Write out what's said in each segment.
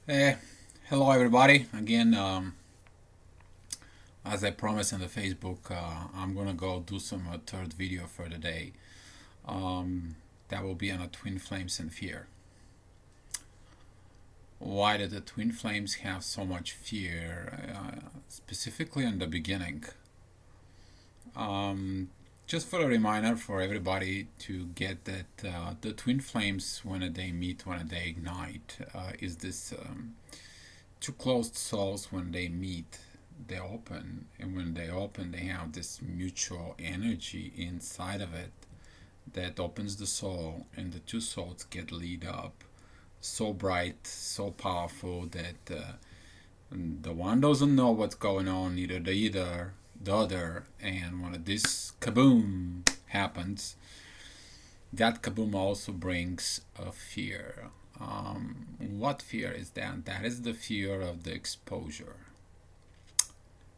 Eh, Hello everybody. Again, as I promised in the Facebook, I'm gonna go do some third video for the day. Um, that will be on a twin flames and fear. Why did the twin flames have so much fear, specifically in the beginning? Um, just for a reminder for everybody to get that the twin flames, when they meet, when they ignite, is this two closed souls when they meet, they open, and when they open they have this mutual energy inside of it that opens the soul, and the two souls get lit up so bright, so powerful that the one doesn't know what's going on, neither the other. And when this kaboom happens, that kaboom also brings a fear. What fear is that? That is the fear of the exposure,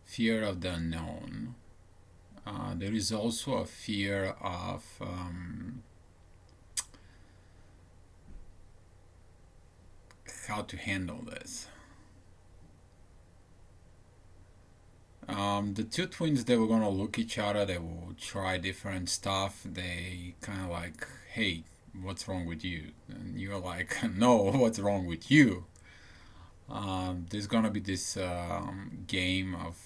fear of the unknown. There is also a fear of how to handle this. The two twins, they were gonna look each other. They will try different stuff. They kind of like, "Hey, what's wrong with you?" And you're like, "No, what's wrong with you?" There's gonna be this game of,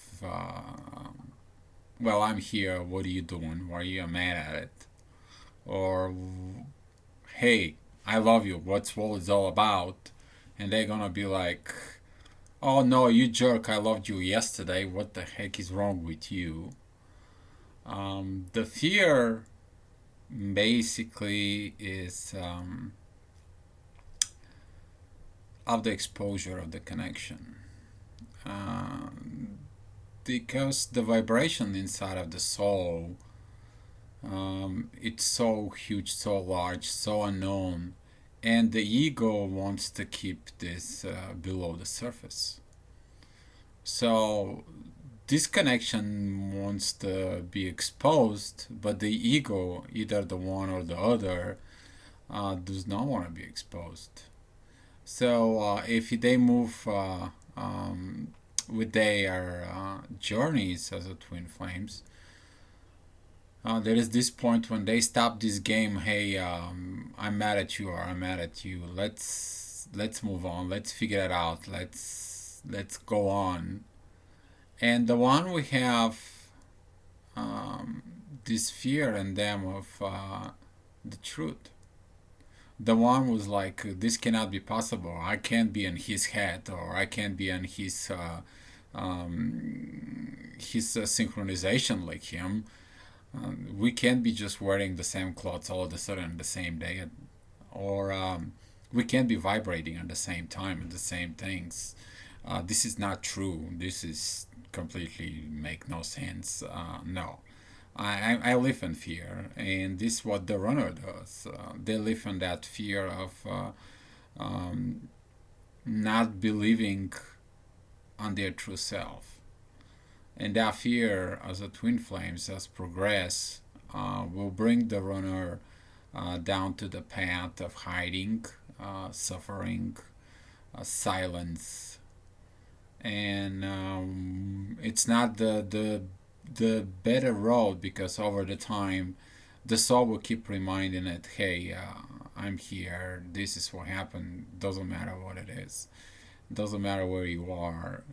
well, I'm here. What are you doing? Why are you mad at it? Or, hey, I love you. What's all it's all about? And they're gonna be like, oh no, you jerk! I loved you yesterday. What the heck is wrong with you? The fear basically is of the exposure of the connection. Um, because the vibration inside of the soul, it's so huge, so large, so unknown, and the ego wants to keep this below the surface. So this connection wants to be exposed, but the ego, either the one or the other, does not want to be exposed. So if they move with their journeys as a twin flames, there is this point when they stop this game. Hey, I'm mad at you, or I'm mad at you. Let's move on. Let's figure it out. Let's go on. And the one we have um, this fear in them of the truth. The one was like, this cannot be possible. I can't be in his head, or I can't be in his synchronization like him. We can't be just wearing the same clothes all of a sudden the same day, or we can't be vibrating at the same time and the same things. This is not true. This is completely make no sense. No, I live in fear, and this is what the runner does. They live in that fear of um, not believing on their true self. And that fear, as a twin flames, as progress, will bring the runner down to the path of hiding, suffering, silence, and it's not the better road, because over the time the soul will keep reminding it, hey, I'm here, this is what happened, doesn't matter what it is, doesn't matter where you are.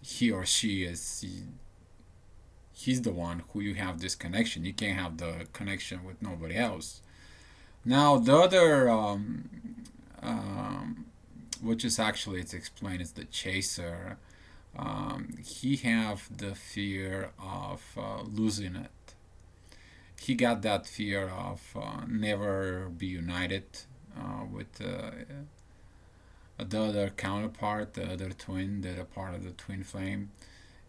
He or she is, he's the one who you have this connection. You can't have the connection with nobody else. Now the other um, which is actually, it's explained as the chaser. He have the fear of losing it. He got that fear of never be united with the other counterpart, the other twin, the other part of the twin flame,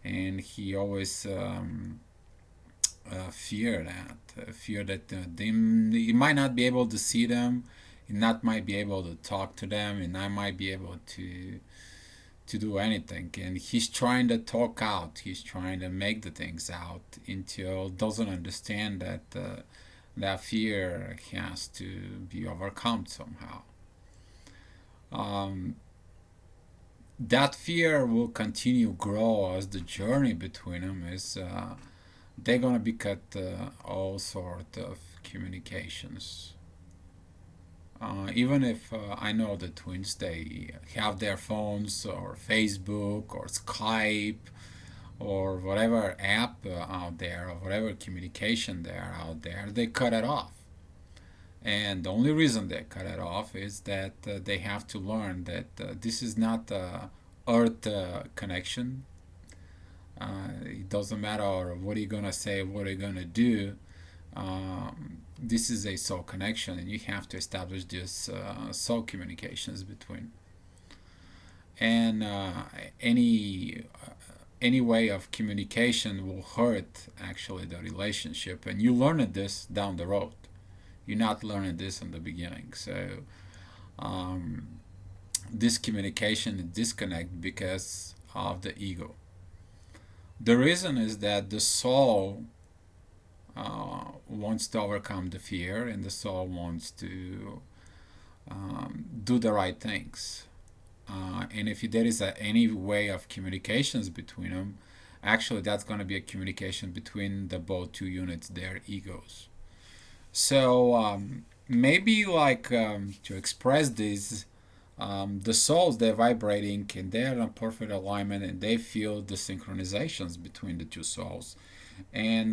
and he always fear that he might not be able to see them, he not might be able to talk to them, and I might be able to do anything. And he's trying to talk out, he's trying to make the things out, until doesn't understand that that fear has to be overcome somehow. Um, that fear will continue grow as the journey between them is they're gonna be cut all sort of communications. Even if I know the twins, they have their phones or Facebook or Skype or whatever app out there or whatever communication there out there, they cut it off. And the only reason they cut it off is that they have to learn that this is not a earth connection. It doesn't matter what you're gonna say, what you're gonna do. This is a soul connection, and you have to establish this soul communications between. And any way of communication will hurt actually the relationship, and you learn this down the road. You're not learning this in the beginning. So um, this communication is disconnect because of the ego. The reason is that the soul wants to overcome the fear, and the soul wants to do the right things. And if there is any way of communications between them, actually that's going to be a communication between the both two units, their egos. So maybe like to express this, the souls they're vibrating and they're in perfect alignment and they feel the synchronizations between the two souls, and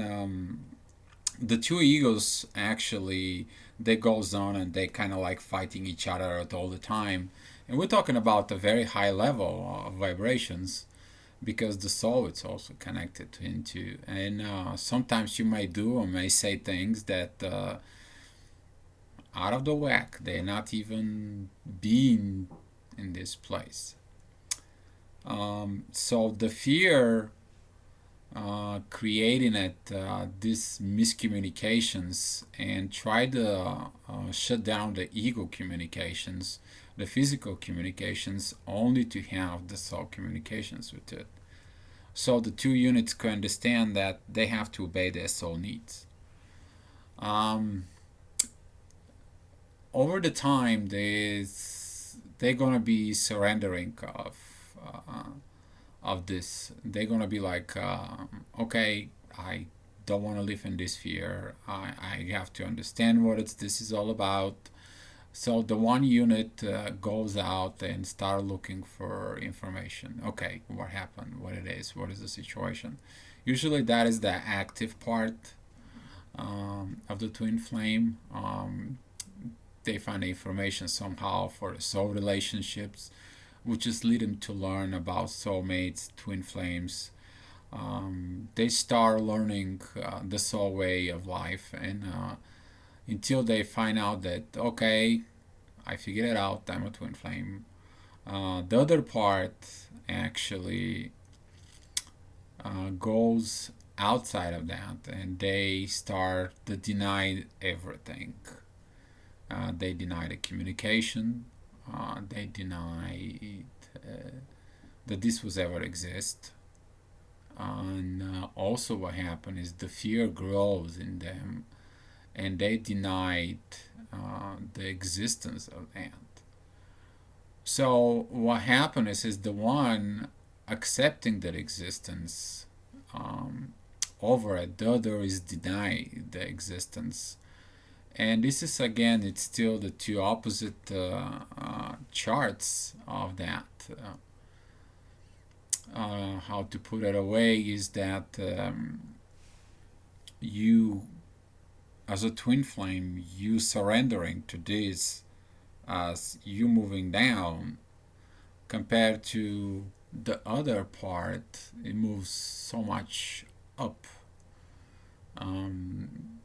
the two egos actually they goes on and they kind of like fighting each other at all the time, and we're talking about a very high level of vibrations because the soul is also connected into, and sometimes you may do or may say things that out of the whack, they're not even being in this place. So the fear creating it these miscommunications and try to shut down the ego communications, the physical communications, only to have the soul communications with it. So the two units can understand that they have to obey their soul needs. Um, Over the time, they're gonna be surrendering of this. They're gonna be like, okay, I don't want to live in this fear. I have to understand what this is all about. So the one unit goes out and start looking for information. Okay, what happened? What it is? What is the situation? Usually that is the active part of the twin flame. They find information somehow for soul relationships, which is lead them to learn about soulmates, twin flames. They start learning the soul way of life, and until they find out that okay, I figured it out, I'm a twin flame. The other part actually goes outside of that, and they start to deny everything. They deny the communication. They deny that this was ever exist. And also, what happened is the fear grows in them, and they denied the existence of that. So what happened is the one accepting that existence over it, the other is denied the existence. And this is again, it's still the two opposite charts of that. How to put it away is that you, as a twin flame, you surrendering to this as you moving down compared to the other part, it moves so much up. Um,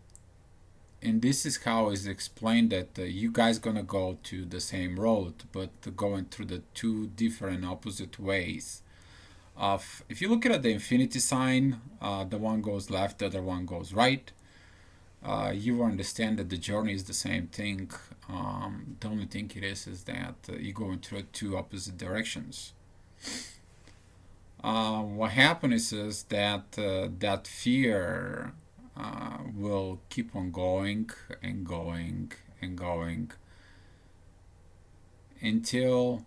and this is how is explained that you guys gonna go to the same road but going through the two different opposite ways of, if you look at the infinity sign, the one goes left, the other one goes right. You will understand that the journey is the same thing. The only thing it is that you go into two opposite directions. What happens is that that fear will keep on going and going and going until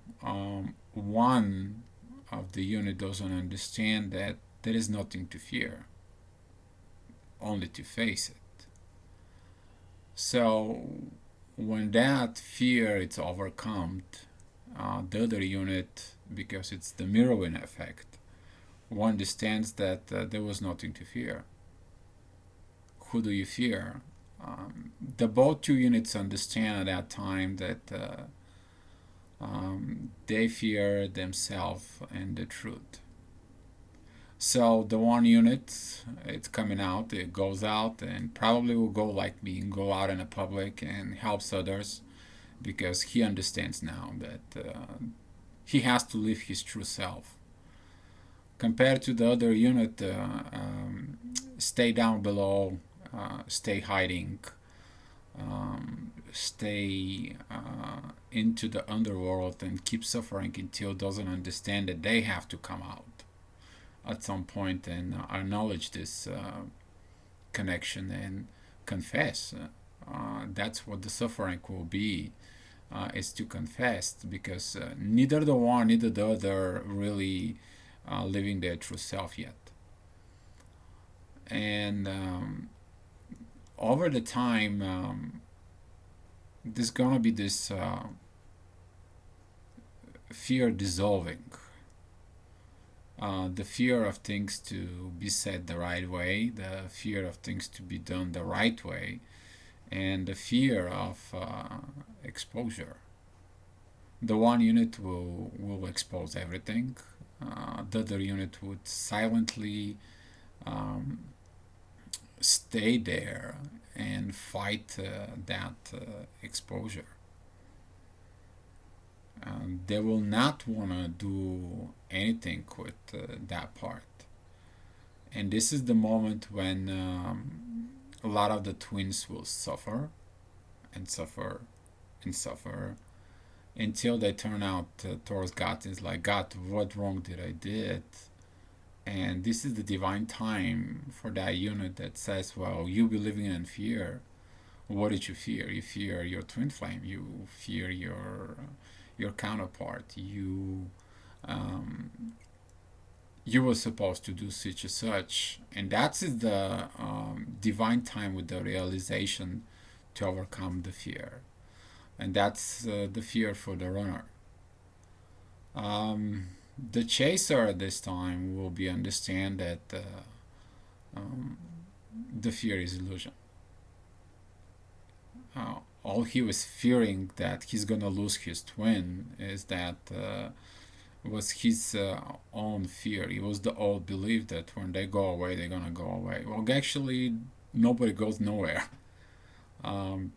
one of the unit doesn't understand that there is nothing to fear, only to face it. So when that fear is overcome, the other unit, because it's the mirroring effect, one understands that there was nothing to fear. Who do you fear? The both two units understand at that time that they fear themselves and the truth. So the one unit, it's coming out, it goes out and probably will go like me and go out in the public and helps others because he understands now that he has to live his true self. Compared to the other unit, stay down below, stay hiding, stay into the underworld and keep suffering until doesn't understand that they have to come out at some point and acknowledge this connection and confess. That's what the suffering will be, is to confess, because neither the one, neither the other really living their true self yet. And over the time, there's gonna be this fear dissolving. The fear of things to be said the right way, the fear of things to be done the right way, and the fear of exposure. The one unit will expose everything. The other unit would silently stay there and fight that exposure. They will not want to do anything with that part. And this is the moment when a lot of the twins will suffer and suffer and suffer until they turn out towards God. It's like, God, what wrong did I did? And this is the divine time for that unit that says, well, you be living in fear. What did you fear? You fear your twin flame. You fear your counterpart. You were supposed to do such and such, and that's the divine time with the realization to overcome the fear, and that's the fear for the runner. The chaser at this time will be understand that um, the fear is illusion. All he was fearing that he's gonna lose his twin is that was his own fear. It was the old belief that when they go away, they're gonna go away. Well, actually, nobody goes nowhere. Um,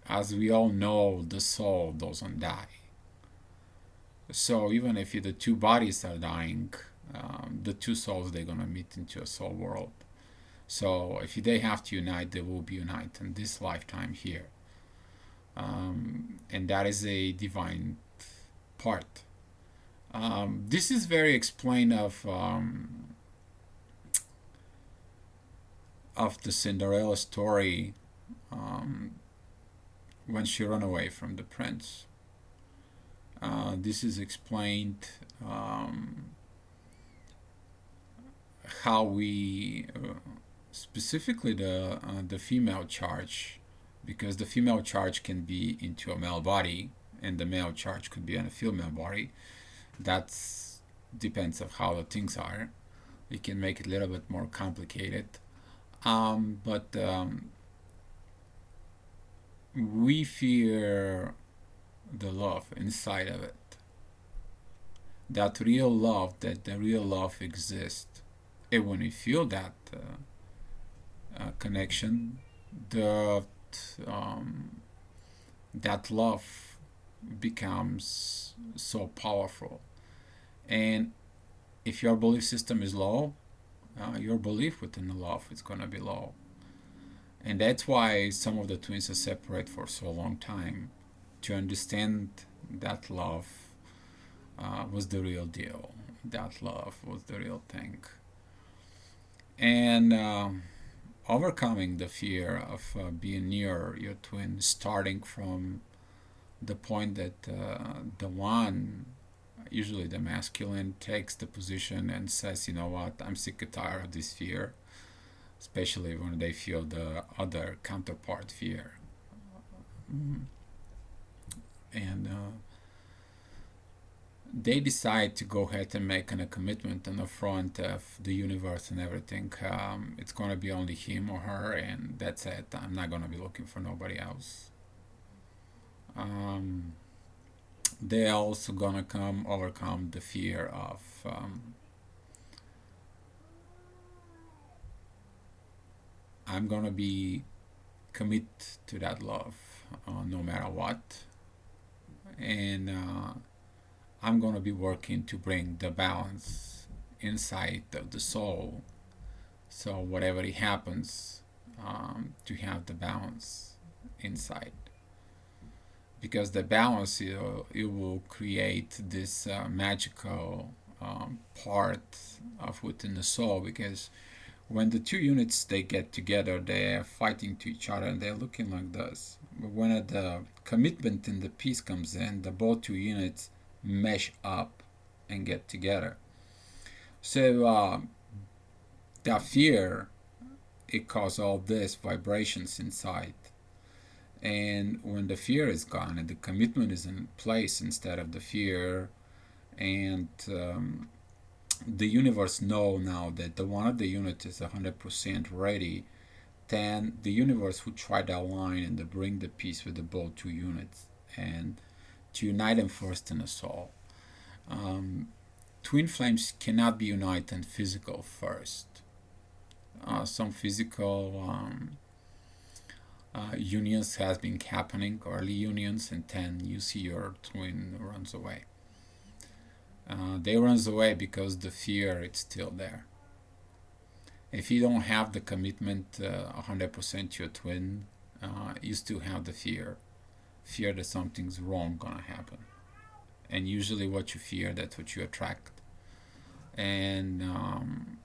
as we all know, the soul doesn't die. So even if the two bodies are dying, the two souls they're gonna meet into a soul world. So if they have to unite, they will be united in this lifetime here, and that is a divine part. This is very explained of the Cinderella story when she ran away from the prince. This is explained how we specifically the female charge, because the female charge can be into a male body and the male charge could be in a female body. That's depends of how the things are. It can make it a little bit more complicated, but we fear the love inside of it, that real love, that the real love exists. And when we feel that connection, the that love becomes so powerful. And if your belief system is low, your belief within the love is gonna be low. And that's why some of the twins are separate for so long time, to understand that love was the real deal. That love was the real thing. And overcoming the fear of being near your twin, starting from the point that the one Usually the masculine takes the position and says, you know what, I'm sick and tired of this fear, especially when they feel the other counterpart fear. Mm. And they decide to go ahead and make a commitment in the front of the universe and everything. It's going to be only him or her, and that's it. I'm not going to be looking for nobody else. Um, they're also going to come overcome the fear of I'm going to be commit to that love no matter what. And I'm going to be working to bring the balance inside of the soul. So whatever it happens, to have the balance inside, because the balance it will create this magical part of within the soul. Because when the two units they get together, they're fighting to each other and they're looking like this. But when the commitment and the peace comes in, the both two units mesh up and get together. So that fear, it causes all these vibrations inside. And when the fear is gone and the commitment is in place instead of the fear, and the universe know now that the one of the units is 100% ready, then the universe would try to align and to bring the peace with the both two units and to unite them first in the soul. Um, Twin flames cannot be united in physical first. Some physical unions has been happening, early unions, and then you see your twin runs away. They runs away because the fear it's still there. If you don't have the commitment 100% to your twin, you still have the fear that something's wrong gonna happen. And usually what you fear, that's what you attract. And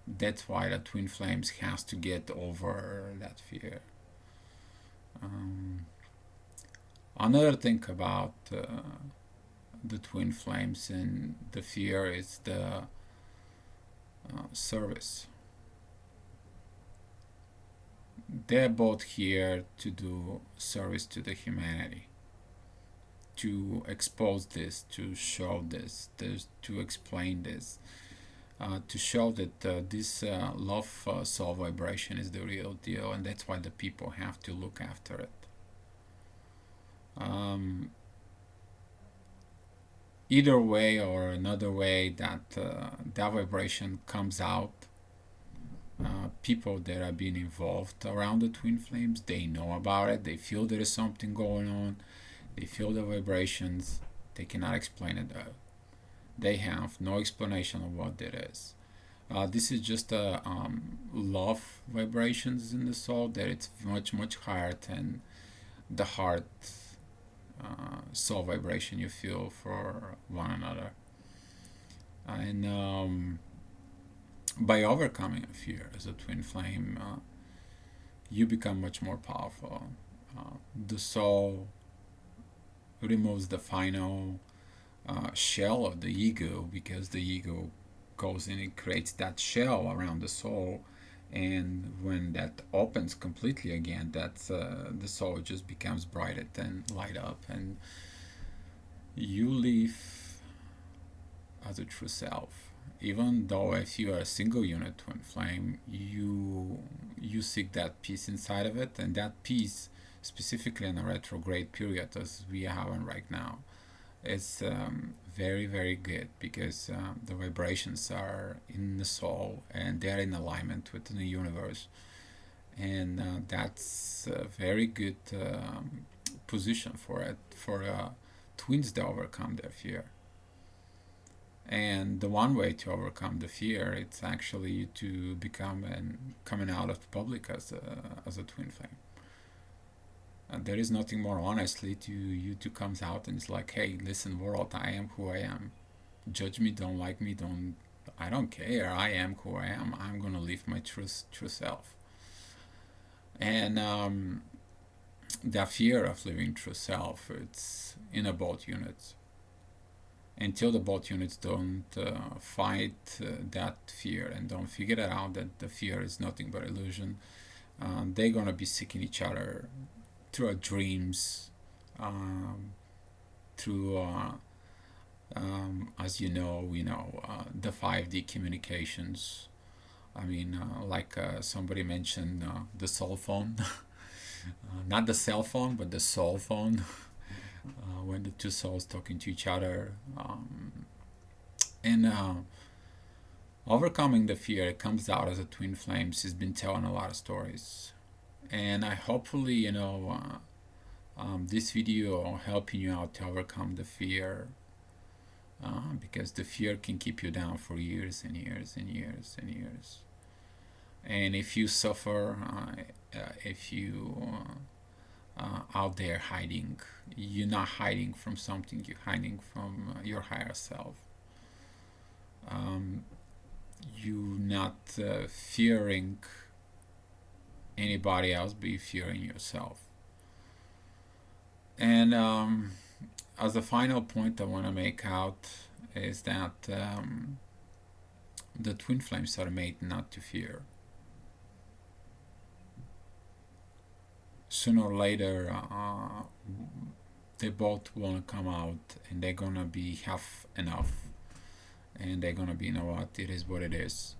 that's why the twin flames has to get over that fear. Um, Another thing about the twin flames and the fear is the service. They're both here to do service to the humanity, to expose this, to show this, to explain this, to show that this love soul vibration is the real deal, and that's why the people have to look after it. Um, Either way or another way that that vibration comes out, people that are being involved around the twin flames, they know about it, they feel there is something going on, they feel the vibrations, they cannot explain it though. They have no explanation of what it is. This is just a love vibrations in the soul, that it's much higher than the heart soul vibration you feel for one another. And by overcoming a fear as a twin flame, you become much more powerful. The soul removes the final shell of the ego, because the ego goes in and creates that shell around the soul, and when that opens completely again, that's the soul just becomes brighter and light up, and you live as a true self. Even though if you are a single unit twin flame, you seek that peace inside of it, and that peace, specifically in a retrograde period as we are having right now, is very good, because the vibrations are in the soul and they're in alignment with the universe, and that's a very good position for it, for twins to overcome their fear. And the one way to overcome the fear, it's actually to become and coming out of the public as a twin flame. And there is nothing more honestly to you to comes out and it's like, hey, listen, world, I am who I am. Judge me, don't like me, don't. I don't care. I am who I am. I'm gonna live my true self. And the fear of living true self, it's in both units. until the both units don't fight that fear and don't figure it out that the fear is nothing but illusion. They're gonna be seeking each other through our dreams, um, through as the 5D communications. I mean, like somebody mentioned, the cell phone, not the cell phone, but the soul phone. When the two souls talking to each other, and overcoming the fear, it comes out as a twin flames. He's been telling a lot of stories, and I hopefully this video helping you out to overcome the fear, because the fear can keep you down for years and years and years and years. And if you suffer, if you out there hiding, you're not hiding from something, you're hiding from your higher self. You're not fearing anybody else, but you're fearing yourself. And as a final point I want to make out is that the twin flames are made not to fear. Sooner or later, they both want to come out, and they're gonna be have enough, and they're gonna be, you know what, it is what it is.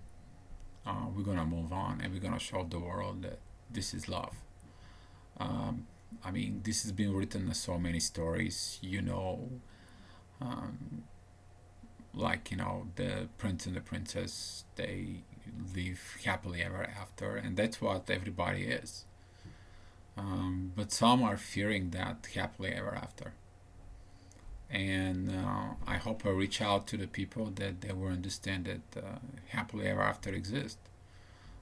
We're gonna move on, and we're gonna show the world that this is love. I mean, this has been written in so many stories, like the prince and the princess, they live happily ever after, and that's what everybody is. But some are fearing that happily ever after. And I hope I reach out to the people that they will understand that happily ever after exists.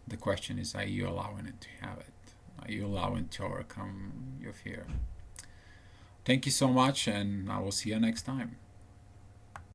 The question is, are you allowing it to have it? Are you allowing to overcome your fear? Thank you so much, and I will see you next time.